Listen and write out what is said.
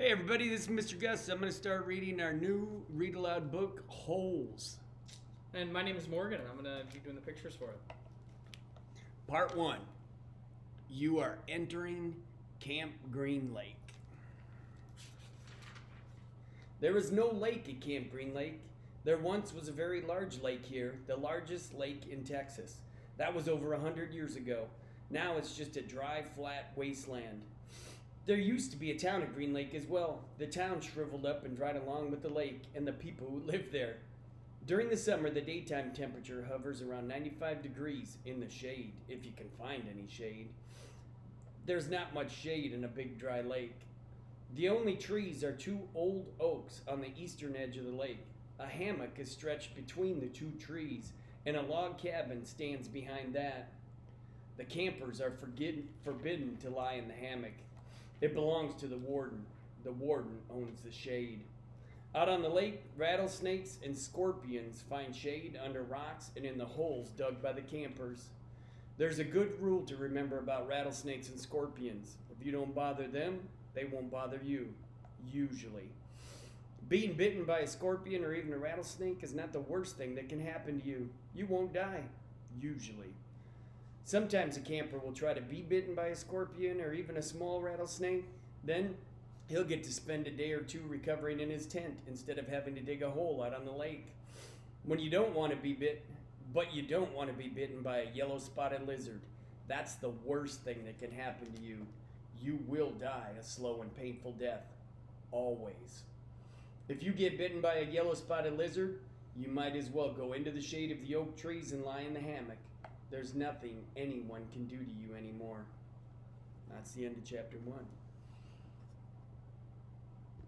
Hey everybody, this is Mr. Gus. I'm going to start reading our new read aloud book, Holes. And my name is Morgan, and I'm going to be doing the pictures for it. Part 1. You are entering Camp Green Lake. There is no lake at Camp Green Lake. There once was a very large lake here, the largest lake in Texas. That was over 100 years ago. Now it's just a dry, flat wasteland. There used to be a town at Green Lake as well. The town shriveled up and dried along with the lake and the people who lived there. During the summer, the daytime temperature hovers around 95 degrees in the shade, if you can find any shade. There's not much shade in a big dry lake. The only trees are 2 old oaks on the eastern edge of the lake. A hammock is stretched between the 2 trees, and a log cabin stands behind that. The campers are forbidden to lie in the hammock. It belongs to the warden. The warden owns the shade. Out on the lake, rattlesnakes and scorpions find shade under rocks and in the holes dug by the campers. There's a good rule to remember about rattlesnakes and scorpions. If you don't bother them, they won't bother you, usually. Being bitten by a scorpion or even a rattlesnake is not the worst thing that can happen to you. You won't die, usually. Sometimes a camper will try to be bitten by a scorpion or even a small rattlesnake. Then he'll get to spend a day or 2 recovering in his tent instead of having to dig a hole out on the lake. When you don't want to be bitten by a yellow spotted lizard, that's the worst thing that can happen to you. You will die a slow and painful death. Always. If you get bitten by a yellow spotted lizard, you might as well go into the shade of the oak trees and lie in the hammock. There's nothing anyone can do to you anymore. That's the end of chapter 1.